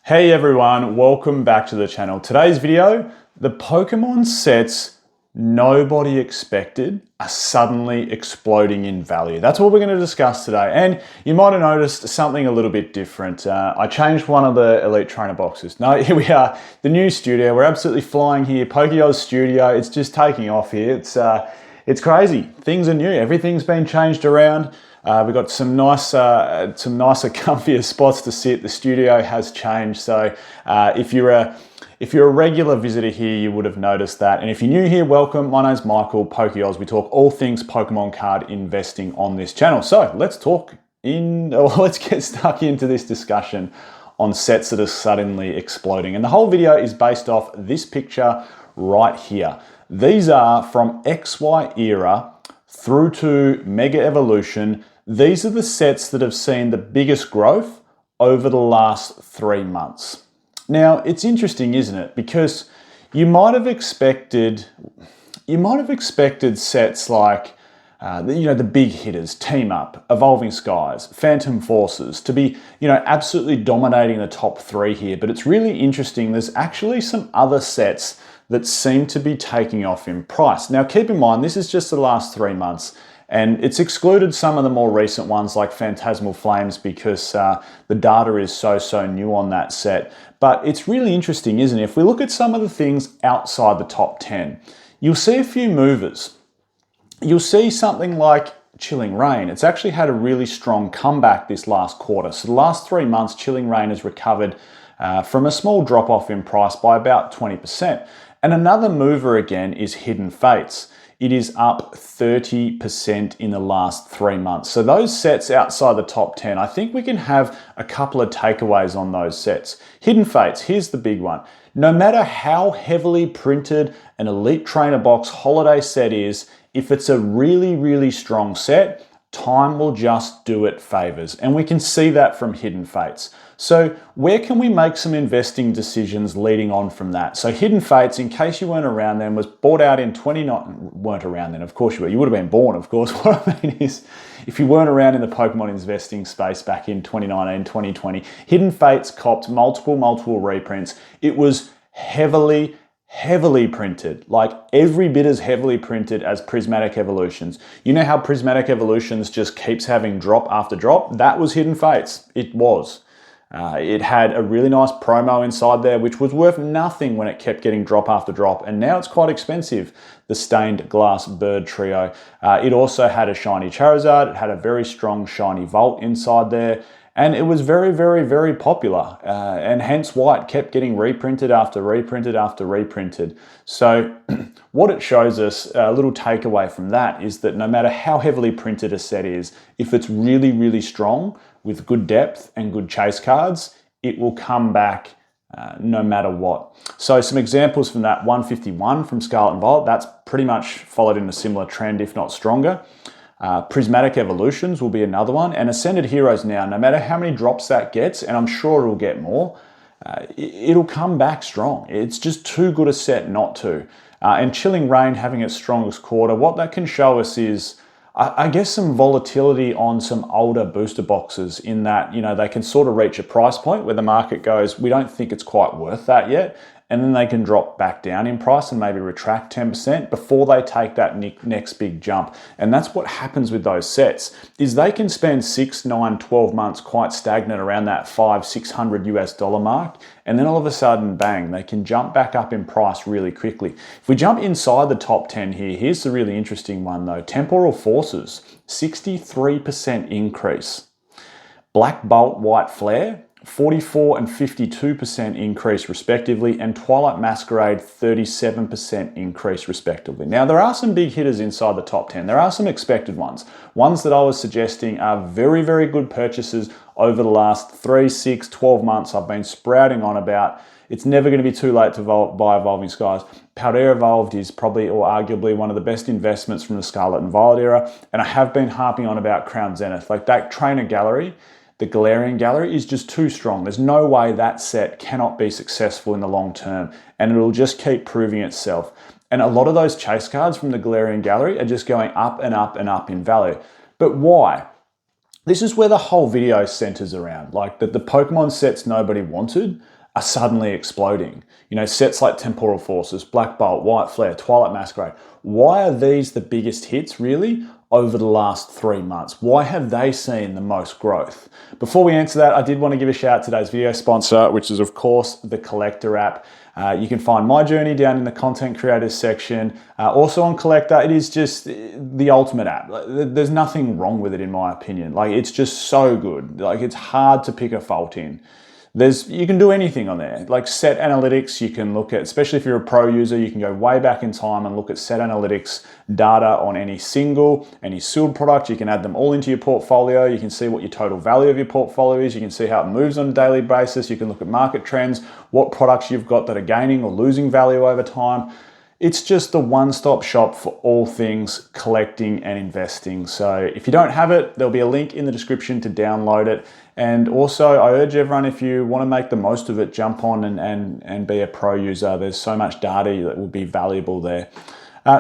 Hey everyone, welcome back to the channel. Today's video, the Pokemon sets nobody expected are suddenly exploding in value. That's what we're going to discuss today. And you might have noticed something a little bit different. I changed one of the Elite Trainer boxes. No, here we are, the new studio. We're absolutely flying here. Pokeoz studio, it's just taking off here. It's crazy. Things are new. Everything's been changed around. We've got some nicer, comfier spots to sit. The studio has changed. So if you're a regular visitor here, you would have noticed that. And if you're new here, welcome. My name's Michael, Pokeoz. We talk all things Pokemon card investing on this channel. So let's get stuck into this discussion on sets that are suddenly exploding. And the whole video is based off this picture right here. These are from XY era through to Mega Evolution. These are the sets that have seen the biggest growth over the last 3 months. Now, it's interesting, isn't it? Because you might have expected sets like the big hitters, Team Up, Evolving Skies, Phantom Forces to be, absolutely dominating the top 3 here. But it's really interesting. There's actually some other sets that seem to be taking off in price. Now, keep in mind, this is just the last 3 months. And it's excluded some of the more recent ones like Phantasmal Flames because the data is so new on that set. But it's really interesting, isn't it? If we look at some of the things outside the top 10, you'll see a few movers. You'll see something like Chilling Reign. It's actually had a really strong comeback this last quarter. So the last 3 months, Chilling Reign has recovered from a small drop off in price by about 20%. And another mover again is Hidden Fates. It is up 30% in the last 3 months. So those sets outside the top 10, I think we can have a couple of takeaways on those sets. Hidden Fates, here's the big one. No matter how heavily printed an Elite Trainer box holiday set is, if it's a really strong set, time will just do it favors. And we can see that from Hidden Fates. So where can we make some investing decisions leading on from that? So Hidden Fates, in case you weren't around then, was bought out in weren't around then, of course you were. You would have been born, of course. What I mean is, if you weren't around in the Pokemon investing space back in 2019, 2020, Hidden Fates copped multiple reprints. It was heavily printed, like every bit as heavily printed as Prismatic Evolutions. You know how Prismatic Evolutions just keeps having drop after drop? That was Hidden Fates. It was. It had a really nice promo inside there, which was worth nothing when it kept getting drop after drop, and now it's quite expensive, the Stained Glass Bird Trio. It also had a shiny Charizard. It had a very strong shiny Volt inside there. And it was very popular, and hence why it kept getting reprinted after reprinted after reprinted. So what it shows us, a little takeaway from that, is that no matter how heavily printed a set is, if it's really strong with good depth and good chase cards, it will come back no matter what. So some examples from that, 151 from Scarlet and Violet, that's pretty much followed in a similar trend, if not stronger. Prismatic Evolutions will be another one, and Ascended Heroes now, no matter how many drops that gets, and I'm sure it'll get more, it'll come back strong. It's just too good a set not to. And Chilling Reign having its strongest quarter, what that can show us is, I guess, some volatility on some older booster boxes in that, they can sort of reach a price point where the market goes, we don't think it's quite worth that yet. And then they can drop back down in price and maybe retract 10% before they take that next big jump. And that's what happens with those sets, is they can spend 6, 9, 12 months quite stagnant around that $500-600 US mark. And then all of a sudden, bang, they can jump back up in price really quickly. If we jump inside the top 10 here, here's the really interesting one though. Temporal Forces, 63% increase. Black Bolt, White Flare, 44 and 52% increase respectively, and Twilight Masquerade 37% increase respectively. Now there are some big hitters inside the top 10. There are some expected ones that I was suggesting are very good purchases over the last 3, 6, 12 months. I've been sprouting on about. It's never going to be too late to buy Evolving Skies. Paldea Evolved is probably or arguably one of the best investments from the Scarlet and Violet era, and I have been harping on about Crown Zenith. Like that trainer gallery, the Galarian Gallery, is just too strong. There's no way that set cannot be successful in the long term, and it'll just keep proving itself. And a lot of those chase cards from the Galarian Gallery are just going up and up and up in value. But why? This is where the whole video centers around, like that the Pokemon sets nobody wanted are suddenly exploding. You know, sets like Temporal Forces, Black Bolt, White Flare, Twilight Masquerade. Why are these the biggest hits, really, over the last 3 months? Why have they seen the most growth? Before we answer that, I did want to give a shout out to today's video sponsor, which is, of course, the Collector app. You can find my journey down in the content creators section. Also on Collector, it is just the ultimate app. There's nothing wrong with it, in my opinion. Like, it's just so good. Like, it's hard to pick a fault in. You can do anything on there, like set analytics. You can look at, especially if you're a pro user, you can go way back in time and look at set analytics data on any sealed product. You can add them all into your portfolio. You can see what your total value of your portfolio is. You can see how it moves on a daily basis. You can look at market trends, what products you've got that are gaining or losing value over time. It's just the one-stop shop for all things collecting and investing. So if you don't have it, there'll be a link in the description to download it. And also, I urge everyone, if you want to make the most of it, jump on and be a pro user. There's so much data that will be valuable there.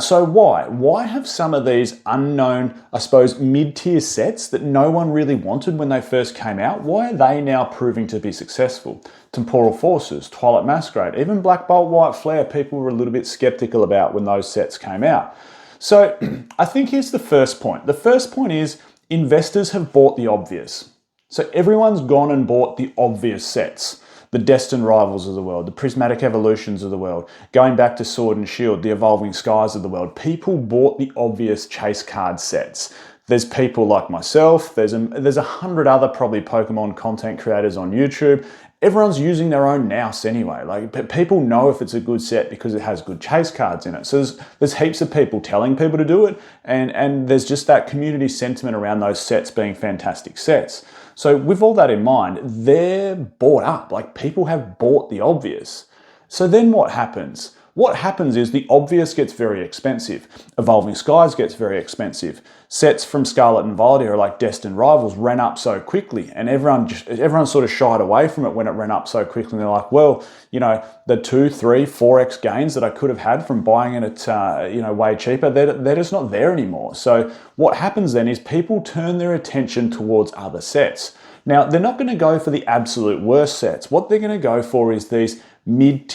So why? Why have some of these unknown, I suppose, mid-tier sets that no one really wanted when they first came out, why are they now proving to be successful? Temporal Forces, Twilight Masquerade, even Black Bolt, White Flare, people were a little bit skeptical about when those sets came out. So I think here's the first point. The first point is investors have bought the obvious. So everyone's gone and bought the obvious sets. The Destined Rivals of the world, the Prismatic Evolutions of the world, going back to Sword and Shield, the Evolving Skies of the world. People bought the obvious chase card sets. There's people like myself, there's 100 other probably Pokemon content creators on YouTube. Everyone's using their own Nous anyway. Like, people know if it's a good set because it has good chase cards in it. So there's heaps of people telling people to do it, and there's just that community sentiment around those sets being fantastic sets. So with all that in mind, they're bought up. Like, people have bought the obvious. So then what happens? What happens is the obvious gets very expensive. Evolving Skies gets very expensive. Sets from Scarlet and Violet are like Destined Rivals ran up so quickly, and everyone sort of shied away from it when it ran up so quickly. And they're like, well, you know, the 2, 3, 4x gains that I could have had from buying it at way cheaper, they're just not there anymore. So what happens then is people turn their attention towards other sets. Now, they're not going to go for the absolute worst sets. What they're going to go for is these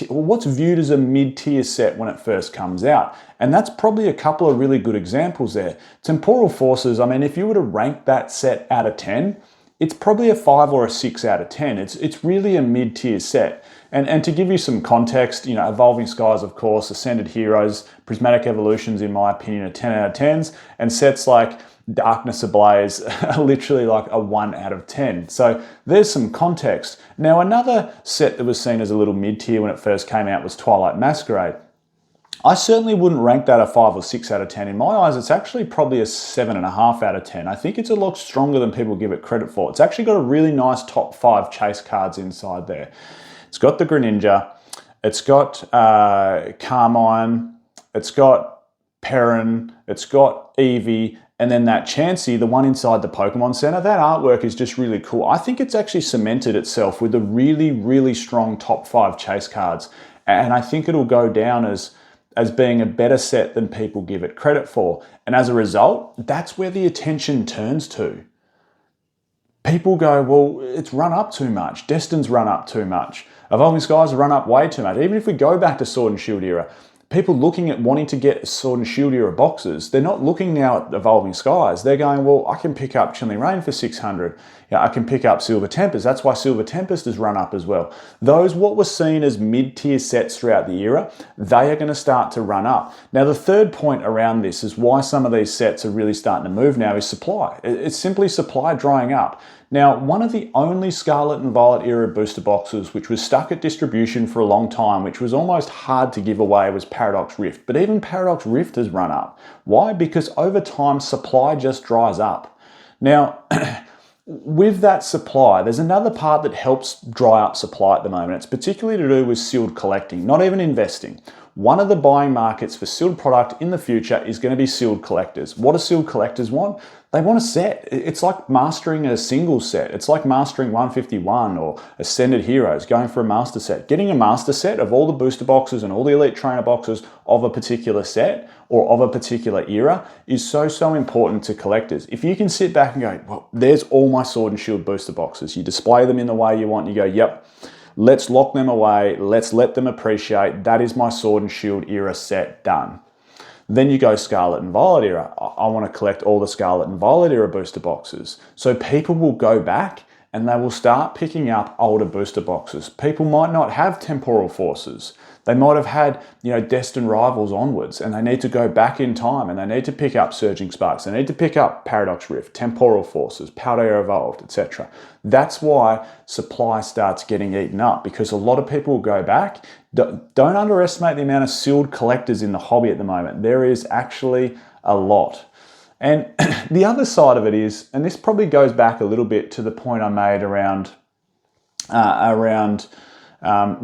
what's viewed as a mid-tier set when it first comes out. And that's probably a couple of really good examples there. Temporal Forces, I mean, if you were to rank that set out of 10, it's probably a 5 or a 6 out of 10. It's really a mid-tier set. And to give you some context, you know, Evolving Skies, of course, Ascended Heroes, Prismatic Evolutions, in my opinion, are 10 out of 10s, and sets like Darkness Ablaze are literally like a 1 out of 10. So there's some context. Now, another set that was seen as a little mid-tier when it first came out was Twilight Masquerade. I certainly wouldn't rank that a 5 or 6 out of 10. In my eyes, it's actually probably a 7.5 out of 10. I think it's a lot stronger than people give it credit for. It's actually got a really nice top 5 chase cards inside there. It's got the Greninja, it's got Carmine, it's got Perrin, it's got Eevee, and then that Chansey, the one inside the Pokemon Center, that artwork is just really cool. I think it's actually cemented itself with a really, really strong top 5 chase cards. And I think it'll go down as being a better set than people give it credit for. And as a result, that's where the attention turns to. People go, well, it's run up too much. Destin's run up too much. Evolving Skies run up way too much. Even if we go back to Sword and Shield era, people looking at wanting to get Sword and Shield era boxes, they're not looking now at Evolving Skies. They're going, well, I can pick up Chilling Reign for 600. Yeah, I can pick up Silver Tempest. That's why Silver Tempest has run up as well. Those what were seen as mid-tier sets throughout the era, they are going to start to run up. Now, the third point around this is why some of these sets are really starting to move now is supply. It's simply supply drying up. Now, one of the only Scarlet and Violet era booster boxes which was stuck at distribution for a long time, which was almost hard to give away, was Paradox Rift. But even Paradox Rift has run up. Why? Because over time, supply just dries up. Now, with that supply, there's another part that helps dry up supply at the moment. It's particularly to do with sealed collecting, not even investing. One of the buying markets for sealed product in the future is going to be sealed collectors. What do sealed collectors want? they want a set. It's like mastering a single set. It's like mastering 151 or Ascended Heroes, going for a master set. Getting a master set of all the booster boxes and all the elite trainer boxes of a particular set or of a particular era is so important to collectors. If you can sit back and go, well, there's all my Sword and Shield booster boxes. You display them in the way you want. You go, yep, let's lock them away. Let's let them appreciate. That is my Sword and Shield era set done. Then you go Scarlet and Violet era. I want to collect all the Scarlet and Violet era booster boxes. So people will go back and they will start picking up older booster boxes. People might not have Temporal Forces. They might have had, Destined Rivals onwards, and they need to go back in time and they need to pick up Surging Sparks. They need to pick up Paradox Rift, Temporal Forces, Paldea Evolved, etc. That's why supply starts getting eaten up, because a lot of people will go back. Don't underestimate the amount of sealed collectors in the hobby at the moment. There is actually a lot. And the other side of it is, and this probably goes back a little bit to the point I made around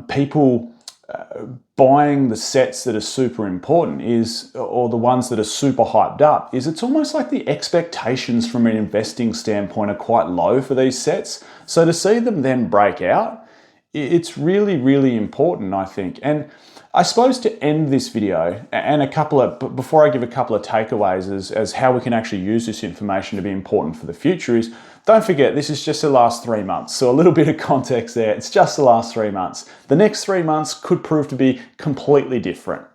people buying the sets that are super important or the ones that are super hyped up, is it's almost like the expectations from an investing standpoint are quite low for these sets. So to see them then break out, it's really important, I think. And I suppose to end this video, and before I give a couple of takeaways as how we can actually use this information to be important for the future, is don't forget, this is just the last 3 months. So a little bit of context there. It's just the last 3 months. The next 3 months could prove to be completely different.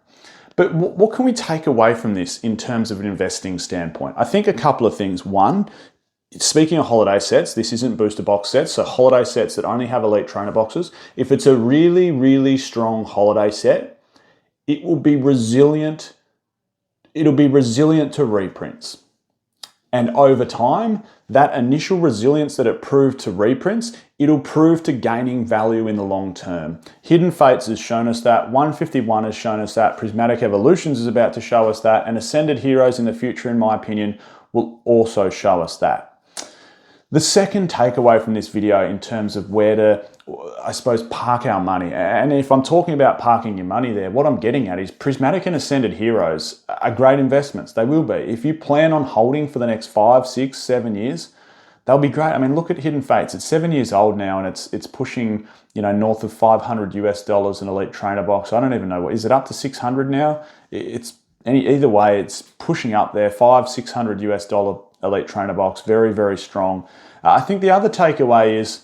But what can we take away from this in terms of an investing standpoint? I think a couple of things. One, speaking of holiday sets, this isn't booster box sets, so holiday sets that only have elite trainer boxes. If it's a really strong holiday set, it will be resilient. It'll be resilient to reprints. And over time, that initial resilience that it proved to reprints, it'll prove to gaining value in the long term. Hidden Fates has shown us that, 151 has shown us that, Prismatic Evolutions is about to show us that, and Ascended Heroes in the future, in my opinion, will also show us that. The second takeaway from this video in terms of where to, I suppose, park our money, and if I'm talking about parking your money there, what I'm getting at is Prismatic and Ascended Heroes are great investments. They will be. If you plan on holding for the next 5, 6, 7 years, they'll be great. I mean, look at Hidden Fates. It's 7 years old now, and it's pushing, north of $500 an elite trainer box. I don't even know is it up to 600 now? Either way, it's pushing up there, $500-600 elite trainer box, very strong. I think the other takeaway is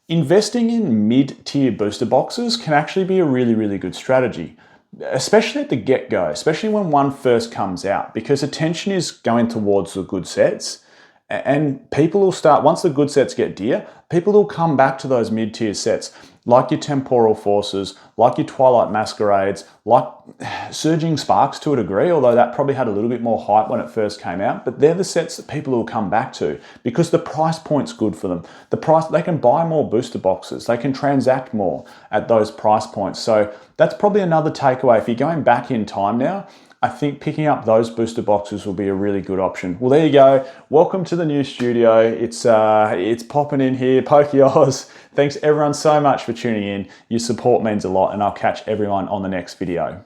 investing in mid-tier booster boxes can actually be a really good strategy, especially at the get-go, especially when one first comes out, because attention is going towards the good sets, and people will start, once the good sets get dear, people will come back to those mid-tier sets, like your Temporal Forces, like your Twilight Masquerades, like Surging Sparks to a degree, although that probably had a little bit more hype when it first came out, but they're the sets that people will come back to because the price point's good for them. They can buy more booster boxes, they can transact more at those price points. So that's probably another takeaway. If you're going back in time now, I think picking up those booster boxes will be a really good option. Well, there you go. Welcome to the new studio. It's popping in here, Pokeoz. Thanks everyone so much for tuning in. Your support means a lot, and I'll catch everyone on the next video.